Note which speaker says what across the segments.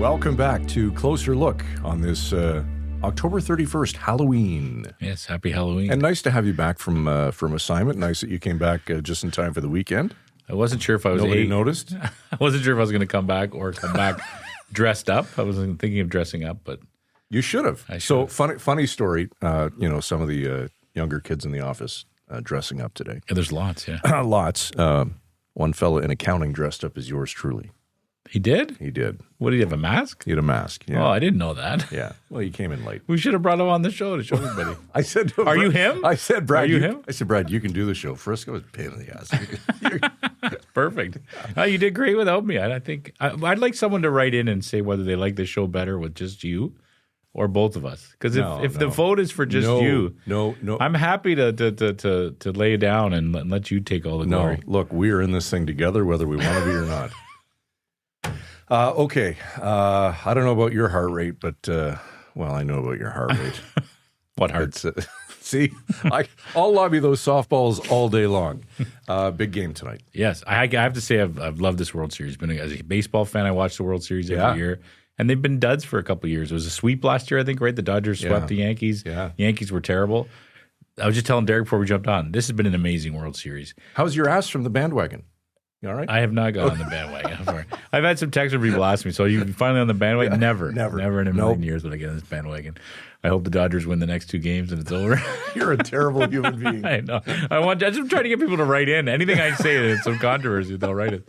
Speaker 1: Welcome back to Closer Look on this October 31st, Halloween.
Speaker 2: Yes, happy Halloween.
Speaker 1: And nice to have you back from assignment. Nice that you came back just in time for the weekend.
Speaker 2: I wasn't sure if I was
Speaker 1: Nobody noticed?
Speaker 2: I wasn't sure if I was going to come back or come back dressed up. I wasn't thinking of dressing up, but
Speaker 1: You should have.
Speaker 2: I
Speaker 1: So
Speaker 2: should've.
Speaker 1: funny story. Some of the younger kids in the office dressing up today.
Speaker 2: yeah, there's lots, yeah.
Speaker 1: Lots. One fella in accounting dressed up as yours truly.
Speaker 2: He did?
Speaker 1: He did.
Speaker 2: What, did he have a mask?
Speaker 1: He had a mask.
Speaker 2: Oh,
Speaker 1: Yeah.
Speaker 2: I didn't know that.
Speaker 1: Yeah. Well, you came in late.
Speaker 2: We should have brought him on the show to show everybody.
Speaker 1: I said, to him,
Speaker 2: Are you him?
Speaker 1: I said, Brad,
Speaker 2: Are you him?
Speaker 1: I said, Brad, you can do the show. Frisco is a pain in the ass.
Speaker 2: Perfect. You did great without me. I think I'd like someone to write in and say whether they like the show better with just you or both of us. Because if the vote is for just you,
Speaker 1: No.
Speaker 2: I'm happy to lay down and let you take all the
Speaker 1: No,
Speaker 2: glory.
Speaker 1: look, we are in this thing together, whether we want to be or not. Okay. I don't know about your heart rate, but, I know about your heart rate.
Speaker 2: What hurts?
Speaker 1: It's, see, I'll lobby those softballs all day long. Big game tonight.
Speaker 2: Yes, I have to say I've loved this World Series. As a baseball fan, I watch the World Series every
Speaker 1: Yeah.
Speaker 2: year, and they've been duds for a couple of years. It was a sweep last year, I think, right? The Dodgers swept the Yankees.
Speaker 1: Yeah.
Speaker 2: The Yankees were terrible. I was just telling Derek before we jumped on, this has been an amazing World Series.
Speaker 1: How's your ass from the bandwagon? You all right?
Speaker 2: I have not got on the bandwagon. I've had some texts where people ask me, so are you finally on the bandwagon? Never in a million years would I get on this bandwagon. I hope the Dodgers win the next 2 games and it's over.
Speaker 1: You're a terrible human being.
Speaker 2: I know. I'm just trying to get people to write in. Anything I say that's some controversy, they'll write it.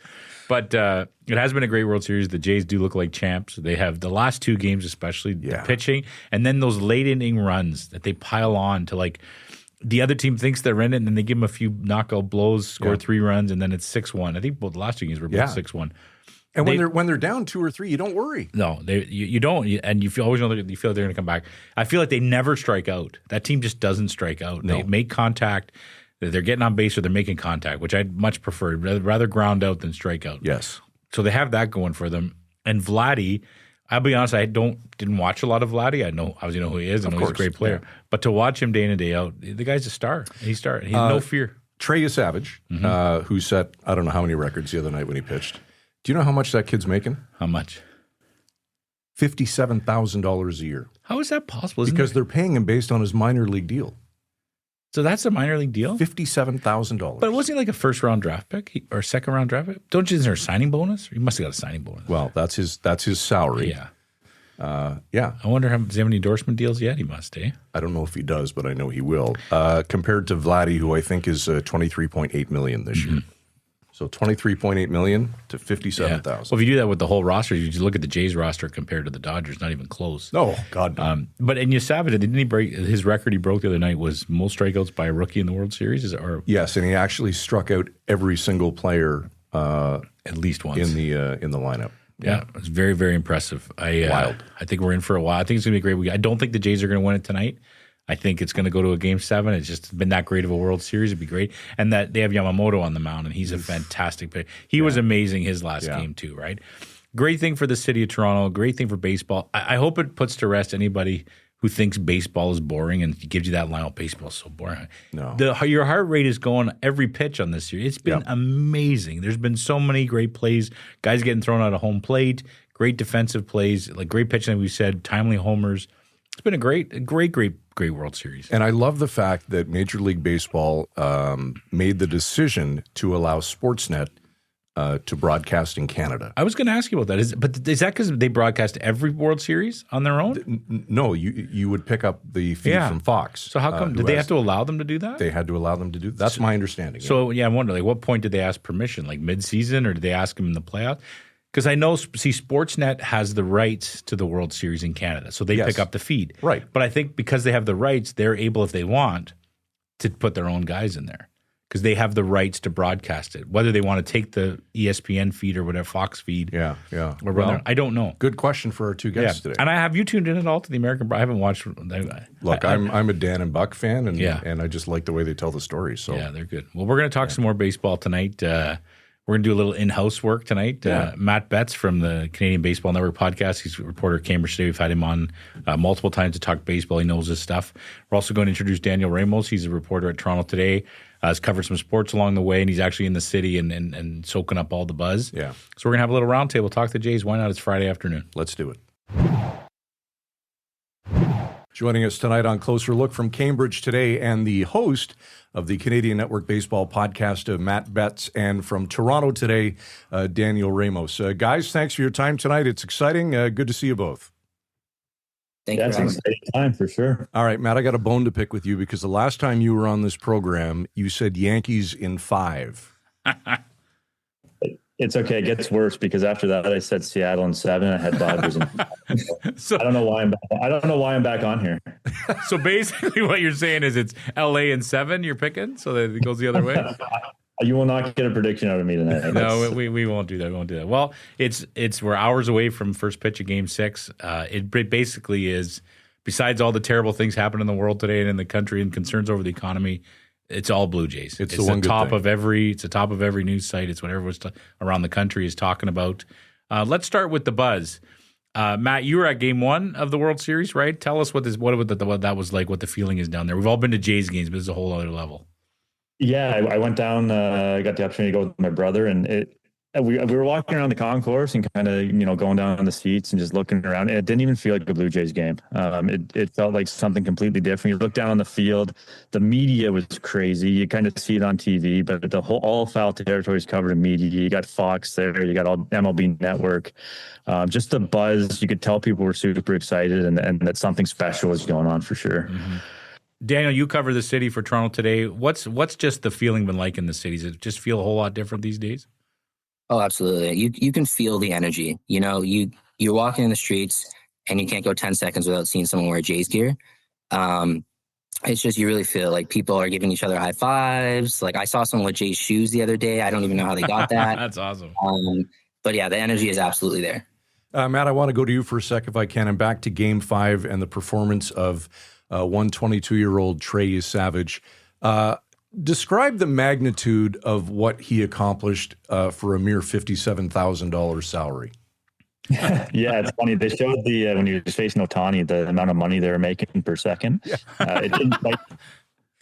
Speaker 2: But it has been a great World Series. The Jays do look like champs. They have the last 2 games, especially the pitching, and then those late inning runs that they pile on to the other team thinks they're in it, and then they give them a few knockout blows, score 3 runs, and then it's 6-1. I think both the last 2 games were both 6-1.
Speaker 1: And when they're down 2 or 3, you don't worry.
Speaker 2: No, you don't, and you always know that you feel like they're going to come back. I feel like they never strike out. That team just doesn't strike out.
Speaker 1: No.
Speaker 2: They make contact. They're getting on base or they're making contact, which I'd much prefer. Rather ground out than strike out.
Speaker 1: Yes.
Speaker 2: So they have that going for them. And Vladdy, I'll be honest, I didn't watch a lot of Vladdy. I know obviously know who he is. I know he's a great player. Yeah. But to watch him day in and day out, the guy's a star. He's no fear.
Speaker 1: Trey Savage, who set I don't know how many records the other night when he pitched. Do you know how much that kid's making?
Speaker 2: How much?
Speaker 1: $57,000 a year.
Speaker 2: How is that possible?
Speaker 1: Because they're paying him based on his minor league deal.
Speaker 2: So that's a minor league deal?
Speaker 1: $57,000.
Speaker 2: But wasn't he like a first-round draft pick or second-round draft pick? Is there a signing bonus? He must have got a signing bonus.
Speaker 1: Well, that's his salary.
Speaker 2: Yeah.
Speaker 1: Yeah.
Speaker 2: I wonder, does he have any endorsement deals yet? He must, eh?
Speaker 1: I don't know if he does, but I know he will. Compared to Vladdy, who I think is $23.8 million this year. So $23.8 million to $57,000.
Speaker 2: Yeah. Well, if you do that with the whole roster, you just look at the Jays roster compared to the Dodgers, not even close.
Speaker 1: No, God, no.
Speaker 2: But and Savage, didn't he break his record? He broke the other night was most strikeouts by a rookie in the World Series.
Speaker 1: Yes, and he actually struck out every single player
Speaker 2: at least once
Speaker 1: in the lineup.
Speaker 2: Yeah, it's very, very impressive.
Speaker 1: Wild.
Speaker 2: I think we're in for a while. I think it's going to be a great week. I don't think the Jays are going to win it tonight. I think it's going to go to a Game 7. It's just been that great of a World Series. It'd be great. And that they have Yamamoto on the mound, and he's a fantastic player. He was amazing his last game too, right? Great thing for the city of Toronto. Great thing for baseball. I hope it puts to rest anybody who thinks baseball is boring and gives you that line, baseball is so boring.
Speaker 1: No.
Speaker 2: Your heart rate is going every pitch on this series. It's been amazing. There's been so many great plays. Guys getting thrown out of home plate, great defensive plays, like great pitching, like we said, timely homers. It's been a great World Series.
Speaker 1: And I love the fact that Major League Baseball made the decision to allow Sportsnet to broadcast in Canada.
Speaker 2: I was going to ask you about that. But is that because they broadcast every World Series on their own?
Speaker 1: No, you would pick up the feed from Fox.
Speaker 2: So how come? Did they have to allow them to do that?
Speaker 1: They had to allow them to do that. That's my understanding.
Speaker 2: So, I wonder, what point did they ask permission? Like mid-season, or did they ask them in the playoffs? Because I know, Sportsnet has the rights to the World Series in Canada, so they pick up the feed.
Speaker 1: Right.
Speaker 2: But I think because they have the rights, they're able, if they want, to put their own guys in there. Because they have the rights to broadcast it, whether they want to take the ESPN feed or whatever, Fox feed.
Speaker 1: Yeah.
Speaker 2: Or whether, I don't know.
Speaker 1: Good question for our two guests today.
Speaker 2: And have you tuned in at all to the American? I haven't watched.
Speaker 1: Look, I'm a Dan and Buck fan, and I just like the way they tell the story. So
Speaker 2: yeah, they're good. Well, we're going to talk some more baseball tonight. We're going to do a little in-house work tonight. Matt Betts from the Canadian Baseball Network podcast. He's a reporter at Cambridge Today. We've had him on multiple times to talk baseball. He knows his stuff. We're also going to introduce Daniel Ramos. He's a reporter at Toronto Today. Has covered some sports along the way, and he's actually in the city and soaking up all the buzz.
Speaker 1: Yeah.
Speaker 2: So we're going to have a little roundtable, talk to Jays. Why not? It's Friday afternoon.
Speaker 1: Let's do it. Joining us tonight on Closer Look from Cambridge Today and the host of the Canadian Network Baseball podcast, Matt Betts, and from Toronto Today, Daniel Ramos. Guys, thanks for your time tonight. It's exciting. Good to see you both.
Speaker 3: Thank you.
Speaker 4: That's an exciting time for sure.
Speaker 1: All right, Matt, I got a bone to pick with you because the last time you were on this program, you said Yankees in 5.
Speaker 4: It's okay. It gets worse because after that, I said Seattle in 7. I had Dodgers in 5.
Speaker 2: So,
Speaker 4: I don't know why I'm back. I don't know why I'm back on here.
Speaker 2: So basically what you're saying is it's LA in 7 you're picking, so that it goes the other way?
Speaker 4: You will not get a prediction out of me tonight.
Speaker 2: No, we won't do that. We won't do that. Well, we're hours away from first pitch of Game 6. It basically is, besides all the terrible things happening in the world today and in the country and concerns over the economy, it's all Blue Jays.
Speaker 1: It's the one good
Speaker 2: top
Speaker 1: thing.
Speaker 2: It's the top of every news site. It's what everyone's around the country is talking about. Let's start with the buzz. Matt, you were at Game 1 of the World Series, right? Tell us what that was like. What the feeling is down there. We've all been to Jays games, but it's a whole other level.
Speaker 4: Yeah, I went down. I got the opportunity to go with my brother, and we were walking around the concourse and kind of going down on the seats and just looking around. And it didn't even feel like a Blue Jays game. It felt like something completely different. You look down on the field, the media was crazy. You kind of see it on TV, but all foul territory is covered in media. You got Fox there, you got all MLB Network. Just the buzz. You could tell people were super excited and that something special was going on for sure.
Speaker 2: Mm-hmm. Daniel, you cover the city for Toronto Today. What's just the feeling been like in the city? Does it just feel a whole lot different these days?
Speaker 3: Oh, absolutely. You can feel the energy. You're walking in the streets and you can't go 10 seconds without seeing someone wear Jays gear. It's just, you really feel like people are giving each other high fives. Like I saw someone with Jays shoes the other day. I don't even know how they got that.
Speaker 2: That's awesome.
Speaker 3: But yeah, the energy is absolutely there.
Speaker 1: Matt, I want to go to you for a sec if I can, and back to Game 5 and the performance of 22-year-old Trey Savage. Describe the magnitude of what he accomplished for a mere $57,000 salary.
Speaker 4: Yeah, it's funny. They showed when he was facing Ohtani, the amount of money they were making per second. Yeah. It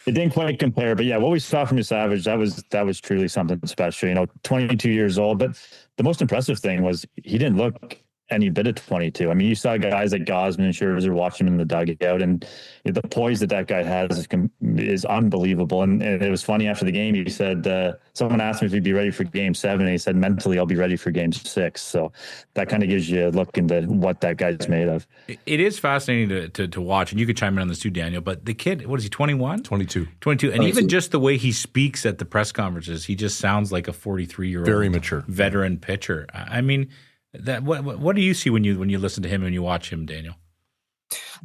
Speaker 4: didn't quite compare, but yeah, what we saw from Savage, that was truly something special. 22 years old, but the most impressive thing was he didn't look any bit of 22. I mean, you saw guys like Gosman and Scherzer watching him in the dugout, and the poise that guy has is unbelievable. And it was funny after the game, he said, someone asked him if he'd be ready for Game 7, and he said, mentally, I'll be ready for Game 6. So that kind of gives you a look into what that guy's made of.
Speaker 2: It is fascinating to watch, and you could chime in on this too, Daniel, but the kid, what is he, 21?
Speaker 1: 22.
Speaker 2: 22. And even just the way he speaks at the press conferences, he just sounds like a 43-year-old
Speaker 1: very mature
Speaker 2: veteran pitcher. I mean, what do you see when you listen to him and you watch him, Daniel?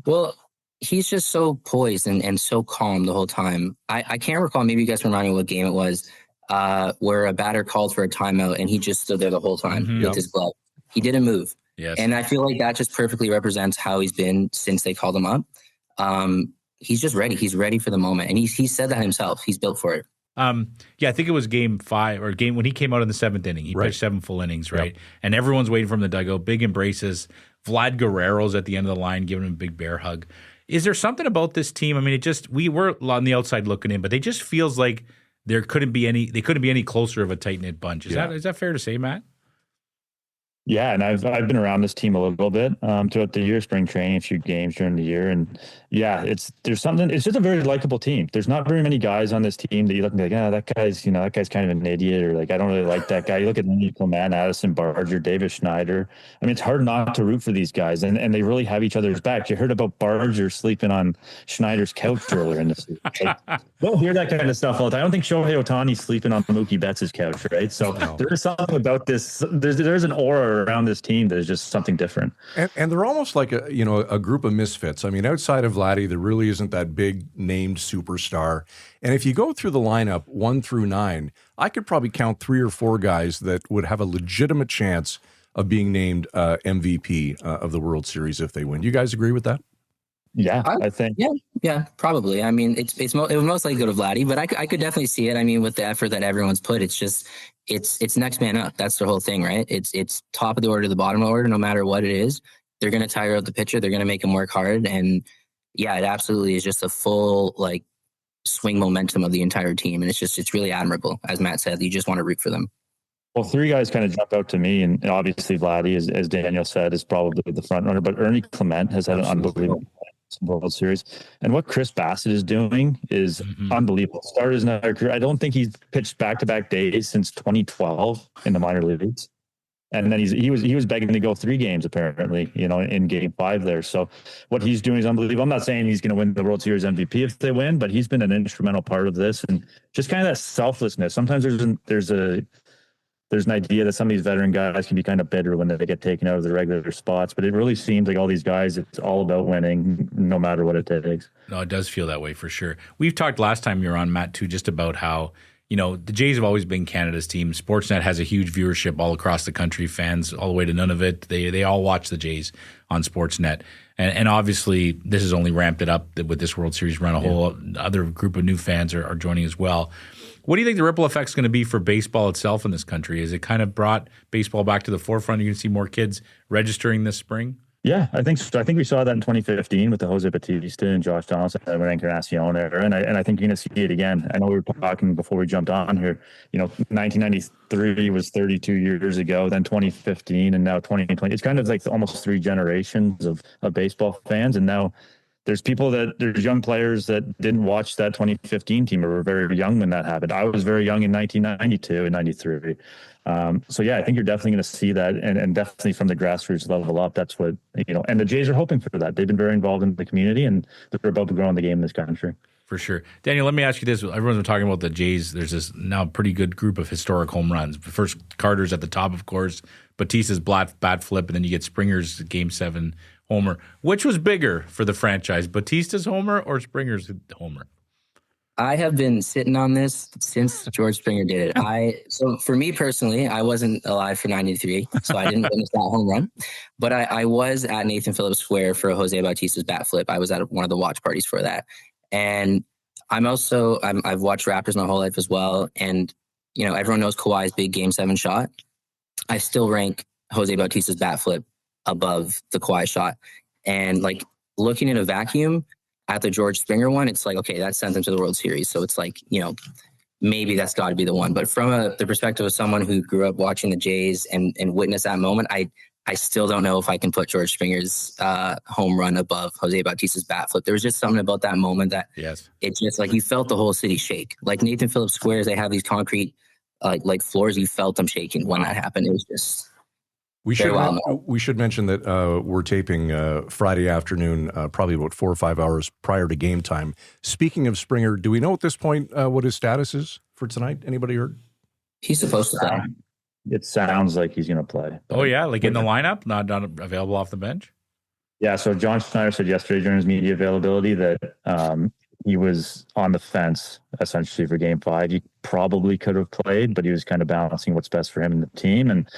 Speaker 3: Well, he's just so poised and so calm the whole time. I can't recall, maybe you guys can remind me what game it was, where a batter called for a timeout and he just stood there the whole time with his glove. He didn't move.
Speaker 2: Yes.
Speaker 3: And I feel like that just perfectly represents how he's been since they called him up. He's just ready. He's ready for the moment. And he said that himself. He's built for it.
Speaker 2: I think it was Game 5 or when he came out in the 7th inning. He pitched 7 full innings, right? Yep. And everyone's waiting for him in the dugout. Big embraces. Vlad Guerrero's at the end of the line, giving him a big bear hug. Is there something about this team? I mean, we were on the outside looking in, but it just feels like they couldn't be any closer of a tight knit bunch. Is that fair to say, Matt?
Speaker 4: Yeah, and I've been around this team a little bit throughout the year, spring training, a few games during the year, and yeah, it's just a very likable team. There's not very many guys on this team that you look and be like, that guy's kind of an idiot, or like I don't really like that guy. You look at Nico Man, Addison Barger, Davis Schneider. I mean, it's hard not to root for these guys, and they really have each other's back. You heard about Barger sleeping on Schneider's couch earlier in the season. Like, don't hear that kind of stuff all the time. I don't think Shohei Ohtani's sleeping on Mookie Betts' couch, right? So there is something about this. There's an aura around this team that is just something different.
Speaker 1: And they're almost like a group of misfits. I mean, outside of Vladdy, there really isn't that big named superstar. And if you go through the lineup 1 through 9, I could probably count 3 or 4 guys that would have a legitimate chance of being named MVP of the World Series if they win. Do you guys agree with that?
Speaker 4: Yeah, I think.
Speaker 3: Yeah, probably. I mean, it would most likely go to Vladdy, but I could definitely see it. I mean, with the effort that everyone's put, it's next man up. That's the whole thing, right? It's top of the order to the bottom of the order, no matter what it is. They're going to tire out the pitcher. They're going to make him work hard. And yeah, it absolutely is just a full like swing momentum of the entire team. And it's really admirable. As Matt said, you just want to root for them.
Speaker 4: Well, three guys kind of jump out to me, and obviously Vladdy, as Daniel said, is probably the front runner. But Ernie Clement has had an unbelievable World Series, and what Chris Bassett is doing is unbelievable. Started his entire career. I don't think he's pitched back-to-back days since 2012 in the minor leagues, and then he was begging to go 3 games apparently, in Game 5 there. So what he's doing is unbelievable. I'm not saying he's going to win the World Series MVP if they win, but he's been an instrumental part of this, and just kind of that selflessness. Sometimes there's an idea that some of these veteran guys can be kind of bitter when they get taken out of the regular spots, but it really seems like all these guys, it's all about winning no matter what it takes.
Speaker 2: No, it does feel that way for sure. We've talked last time you were on, Matt, too, just about how, the Jays have always been Canada's team. Sportsnet has a huge viewership all across the country, fans all the way to Nunavut. They all watch the Jays on Sportsnet. And obviously this has only ramped it up with this World Series run. A whole other group of new fans are joining as well. What do you think the ripple effect is going to be for baseball itself in this country? Has it kind of brought baseball back to the forefront? You're going to see more kids registering this spring?
Speaker 4: Yeah, I think so. I think we saw that in 2015 with the Jose Bautista and Josh Donaldson and Encarnacion era, and I think you're going to see it again. I know we were talking before we jumped on here. 1993 was 32 years ago, then 2015, and now 2020. It's kind of like almost 3 generations of baseball fans, and now there's young players that didn't watch that 2015 team or were very young when that happened. I was very young in 1992 and 93. So yeah, I think you're definitely going to see that, and definitely from the grassroots level up. That's what, and the Jays are hoping for that. They've been very involved in the community, and they're about to grow in the game in this country.
Speaker 2: For sure. Daniel, let me ask you this. Everyone's been talking about the Jays. There's this now pretty good group of historic home runs. First, Carter's at the top, of course. Batista's bat flip, and then you get Springer's Game 7 homer. Which was bigger for the franchise, Batista's homer or Springer's homer?
Speaker 3: I have been sitting on this since George Springer did it. So for me personally, I wasn't alive for 93, so I didn't witness that home run. But I was at Nathan Phillips Square for Jose Bautista's bat flip. I was at one of the watch parties for that. And I've watched Raptors my whole life as well. And, everyone knows Kawhi's big Game 7 shot. I still rank Jose Bautista's bat flip above the Kawhi shot. And like looking in a vacuum at the George Springer one, it's like, okay, that sent them to the World Series. So it's like, maybe that's got to be the one. But from the perspective of someone who grew up watching the Jays and witnessed that moment, I still don't know if I can put George Springer's home run above Jose Bautista's bat flip. There was just something about that moment that it's just like you felt the whole city shake. Like Nathan Phillips Squares, they have these concrete like floors. You felt them shaking when that happened. It was just...
Speaker 1: We should mention that we're taping Friday afternoon, probably about 4 or 5 hours prior to game time. Speaking of Springer, do we know at this point what his status is for tonight? Anybody heard?
Speaker 3: He's supposed to play.
Speaker 4: It sounds like he's going to play.
Speaker 2: Oh, yeah? Like in the lineup? Not available off the bench?
Speaker 4: Yeah, so John Schneider said yesterday during his media availability that he was on the fence essentially for Game 5. He probably could have played, but he was kind of balancing what's best for him and the team. And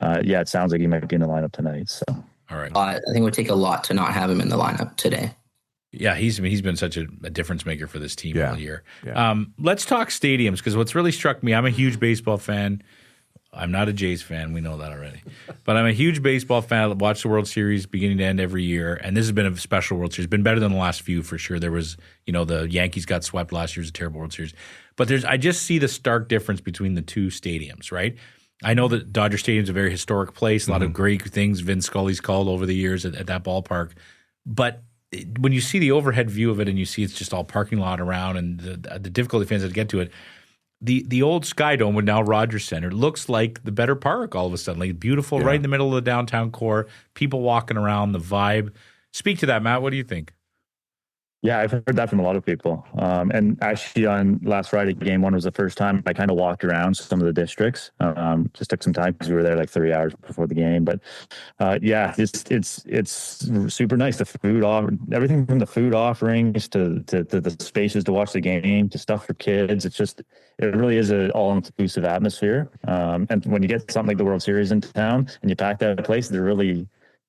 Speaker 4: it sounds like he might be in the lineup tonight. So,
Speaker 2: all right.
Speaker 3: I think it would take a lot to not have him in the lineup today.
Speaker 2: Yeah, he's been such a difference maker for this team all year.
Speaker 1: Yeah.
Speaker 2: Let's talk stadiums, because what's really struck me, I'm a huge baseball fan. I'm not a Jays fan. We know that already. But I'm a huge baseball fan. I watch the World Series beginning to end every year. And this has been a special World Series. It's been better than the last few for sure. There was, the Yankees got swept last year. It was a terrible World Series. But I just see the stark difference between the two stadiums, right? I know that Dodger Stadium is a very historic place. A lot of great things Vin Scully's called over the years at that ballpark. But when you see the overhead view of it and you see it's just all parking lot around and the difficulty fans had to get to it, the old Sky Dome with now Rogers Center looks like the better park all of a sudden. Like beautiful, right in the middle of the downtown core, people walking around, the vibe. Speak to that, Matt. What do you think?
Speaker 4: Yeah, I've heard that from a lot of people. And actually on last Friday, Game 1 was the first time I kind of walked around some of the districts. Just took some time because we were there like 3 hours before the game. But it's super nice. The food, everything from the food offerings to the spaces to watch the game to stuff for kids. It really is an all-inclusive atmosphere. And when you get something like the World Series in town and you pack that place, they're really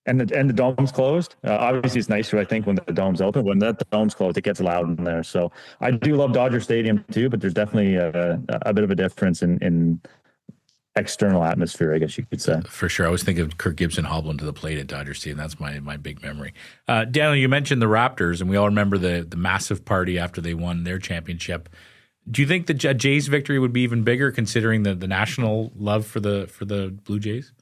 Speaker 4: And the dome's closed. Obviously, it's nicer, I think, when the dome's open. When that dome's closed, it gets loud in there. So I do love Dodger Stadium too, but there's definitely a bit of a difference in external atmosphere, I guess you could say.
Speaker 2: For sure. I always think of Kirk Gibson hobbling to the plate at Dodger Stadium. That's my big memory. Daniel, you mentioned the Raptors, and we all remember the massive party after they won their championship. Do you think the Jays' victory would be even bigger, considering the national love for the Blue Jays?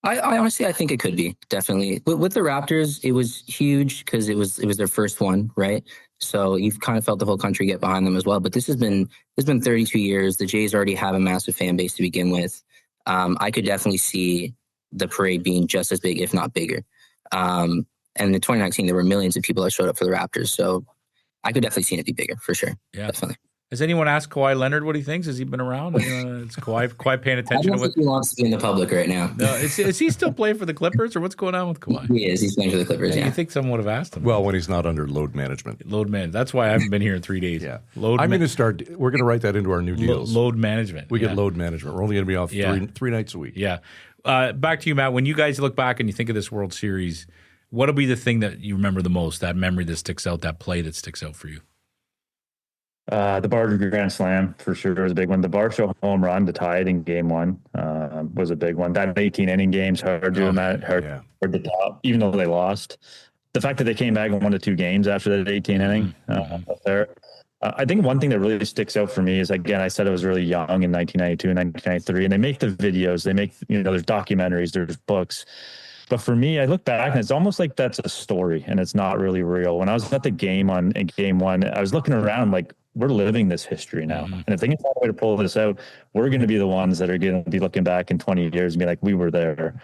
Speaker 3: I honestly, I think it could be, definitely. With the Raptors, it was huge because it was their first one, right? So you've kind of felt the whole country get behind them as well. But it's been 32 years. The Jays already have a massive fan base to begin with. I could definitely see the parade being just as big, if not bigger. And in 2019, there were millions of people that showed up for the Raptors. So I could definitely see it be bigger, for sure.
Speaker 2: Yeah.
Speaker 3: Definitely.
Speaker 2: Has anyone asked Kawhi Leonard what he thinks? Has he been around? It's Kawhi paying attention
Speaker 3: I
Speaker 2: to
Speaker 3: don't
Speaker 2: what
Speaker 3: think he wants to be in the public right now.
Speaker 2: No, is he still playing for the Clippers, or what's going on with Kawhi?
Speaker 3: He is. He's playing for the Clippers, yeah.
Speaker 2: You think someone would have asked him?
Speaker 1: Well, when he's not under load management.
Speaker 2: Load management. That's why I haven't been here in 3 days.
Speaker 1: Yeah.
Speaker 2: We're
Speaker 1: going to write that into our new deals.
Speaker 2: Load management.
Speaker 1: We get load management. We're only going to be off three nights a week.
Speaker 2: Yeah. Back to you, Matt. When you guys look back and you think of this World Series, what'll be the thing that you remember the most, that memory that sticks out, that play that sticks out for you?
Speaker 4: The Barger Grand Slam for sure was a big one. The Barstow home run to tie it in Game 1 was a big one. That 18-inning game's hard to top, even though they lost. The fact that they came back and won the 2 games after that 18-inning there. I think one thing that really sticks out for me is, again, I said I was really young in 1992 and 1993, and they make the videos. They make, there's documentaries, there's books. But for me, I look back and it's almost like that's a story and it's not really real. When I was at the game in Game 1, I was looking around like, we're living this history now. And if they can find a way to pull this out, we're going to be the ones that are going to be looking back in 20 years and be like, we were there.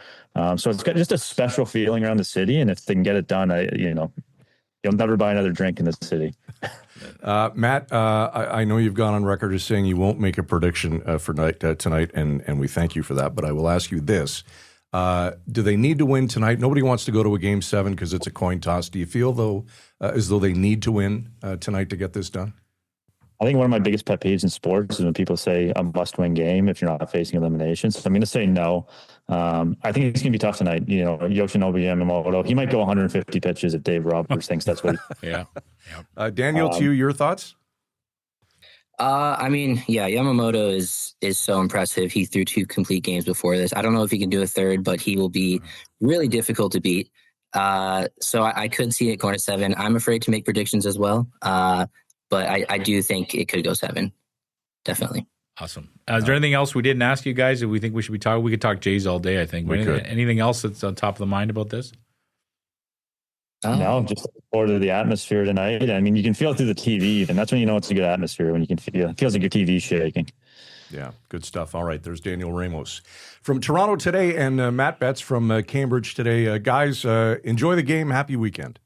Speaker 4: So it's got just a special feeling around the city. And if they can get it done, you'll never buy another drink in the city.
Speaker 1: Matt, I know you've gone on record as saying you won't make a prediction for tonight, and we thank you for that. But I will ask you this. Do they need to win tonight? Nobody wants to go to a Game 7 because it's a coin toss. Do you feel, though, as though they need to win tonight to get this done?
Speaker 4: I think one of my biggest pet peeves in sports is when people say a must-win game if you're not facing elimination. So I'm going to say no. I think it's going to be tough tonight. Yoshinobu Yamamoto, he might go 150 pitches if Dave Roberts thinks that's what.
Speaker 2: Yeah.
Speaker 1: Daniel, to you, your thoughts?
Speaker 3: Yamamoto is so impressive. He threw 2 complete games before this. I don't know if he can do a third, but he will be really difficult to beat. So I could see it going to 7. I'm afraid to make predictions as well. But I do think it could go 7. Definitely.
Speaker 2: Awesome. Is there anything else we didn't ask you guys that we think we should be talking? We could talk Jays all day, I think. Anything else that's on top of the mind about this?
Speaker 4: No, just looking forward to the atmosphere tonight. I mean, you can feel it through the TV, and that's when you know it's a good atmosphere, when you can feel it feels like your TV's shaking.
Speaker 1: Yeah, good stuff. All right, there's Daniel Ramos from Toronto today and Matt Betts from Cambridge today. Guys, enjoy the game. Happy weekend.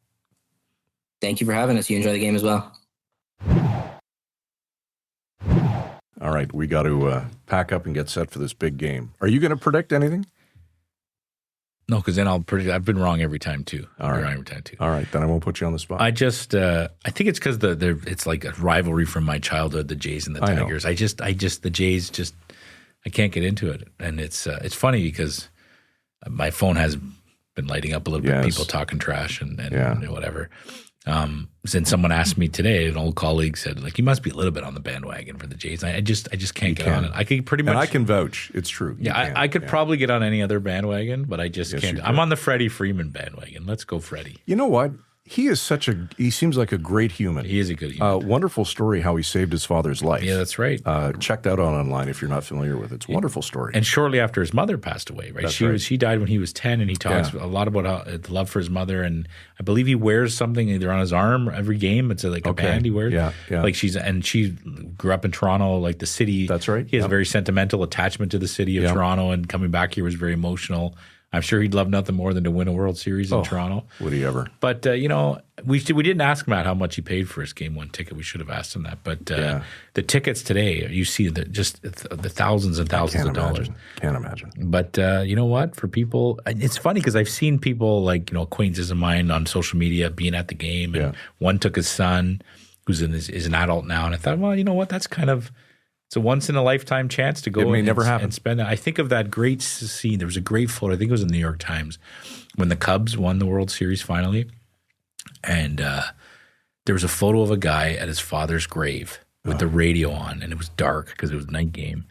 Speaker 3: Thank you for having us. You enjoy the game as well.
Speaker 1: All right, we got to pack up and get set for this big game. Are you going to predict anything?
Speaker 2: No, because then I'll predict. I've been wrong every time too.
Speaker 1: All right, then I won't put you on the spot.
Speaker 2: I just, I think it's because it's like a rivalry from my childhood, the Jays and the Tigers. I just the Jays I can't get into it, and it's funny because my phone has been lighting up a little bit. People talking trash and whatever. Since someone asked me today, an old colleague said, like, you must be a little bit on the bandwagon for the Jays. I just can't get on it. I could pretty much.
Speaker 1: And I can vouch. It's true.
Speaker 2: Yeah, I could probably get on any other bandwagon, but I just can't. I'm on the Freddie Freeman bandwagon. Let's go, Freddie.
Speaker 1: You know what? He seems like a great human.
Speaker 2: He is a good human.
Speaker 1: Wonderful story how he saved his father's life.
Speaker 2: Yeah, that's right.
Speaker 1: Check that out online if you're not familiar with it. It's a wonderful story.
Speaker 2: And shortly after his mother passed away, right? She died when he was 10, and he talks a lot about the love for his mother. And I believe he wears something either on his arm every game. It's a band he wears.
Speaker 1: Yeah.
Speaker 2: Like she grew up in Toronto, like the city.
Speaker 1: That's right.
Speaker 2: He has a very sentimental attachment to the city of Toronto, and coming back here was very emotional. I'm sure he'd love nothing more than to win a World Series in Toronto.
Speaker 1: Would he ever?
Speaker 2: But, we didn't ask Matt how much he paid for his Game 1 ticket. We should have asked him that. But the tickets today, you see the thousands and thousands of dollars.
Speaker 1: Can't imagine.
Speaker 2: But you know what? For people, it's funny because I've seen people acquaintances of mine on social media being at the game. And one took his son, who's is an adult now. And I thought, well, you know what? That's kind of it's a once in a lifetime chance to go.
Speaker 1: It may never happen.
Speaker 2: And spend. I think of that great scene. There was a great photo. I think it was in the New York Times when the Cubs won the World Series finally, and there was a photo of a guy at his father's grave with the radio on, and it was dark because it was night game,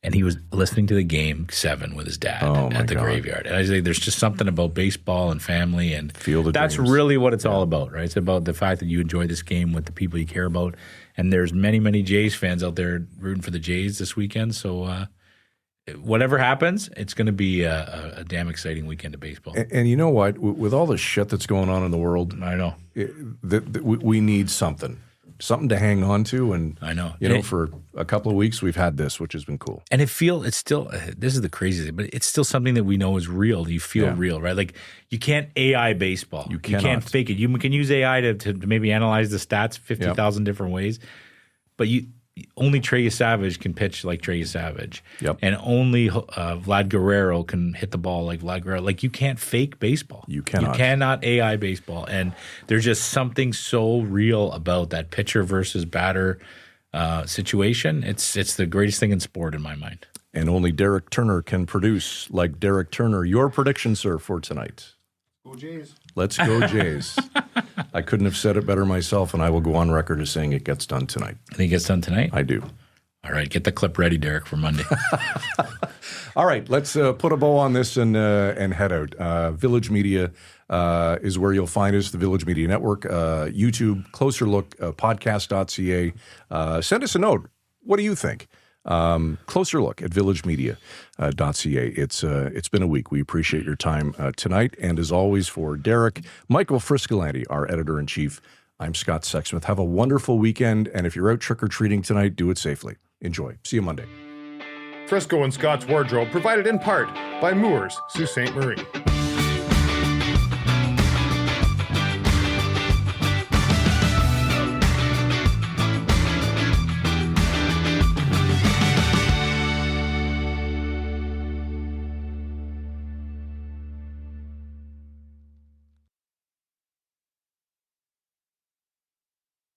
Speaker 2: and he was listening to the game 7 with his dad at the graveyard. And I say there's just something about baseball and family, and that's
Speaker 1: dreams.
Speaker 2: really what it's all about, right? It's about the fact that you enjoy this game with the people you care about. And there's many, many Jays fans out there rooting for the Jays this weekend. So whatever happens, it's going to be a damn exciting weekend of baseball.
Speaker 1: And you know what? With all the shit that's going on in the world,
Speaker 2: I know
Speaker 1: we need something to hang on to. And
Speaker 2: I know,
Speaker 1: for a couple of weeks we've had this, which has been cool.
Speaker 2: And it's still, this is the craziest thing, but it's still something that we know is real. You feel real, right? Like you can't AI baseball. You can't fake it. You can use AI to maybe analyze the stats 50,000 different ways, but only Trey Savage can pitch like Trey Savage.
Speaker 1: Yep.
Speaker 2: And only Vlad Guerrero can hit the ball like Vlad Guerrero. Like you can't fake baseball.
Speaker 1: You cannot.
Speaker 2: You cannot AI baseball. And there's just something so real about that pitcher versus batter situation. It's the greatest thing in sport in my mind.
Speaker 1: And only Derek Turner can produce like Derek Turner. Your prediction, sir, for tonight?
Speaker 5: Go Jays.
Speaker 1: Let's go Jays. I couldn't have said it better myself, and I will go on record as saying it gets done tonight.
Speaker 2: I think it gets done tonight?
Speaker 1: I do.
Speaker 2: All right, get the clip ready, Derek, for Monday.
Speaker 1: All right, let's put a bow on this and head out. Village Media is where you'll find us, the Village Media Network, YouTube, Closer Look, podcast.ca. Send us a note. What do you think? Closer Look at villagemedia.ca. It's been a week. We appreciate your time tonight. And as always, for Derek, Michael Friscolanti, our editor-in-chief, I'm Scott Sexsmith. Have a wonderful weekend. And if you're out trick-or-treating tonight, do it safely. Enjoy. See you Monday.
Speaker 5: Frisco and Scott's Wardrobe provided in part by Moores, Sault Ste. Marie.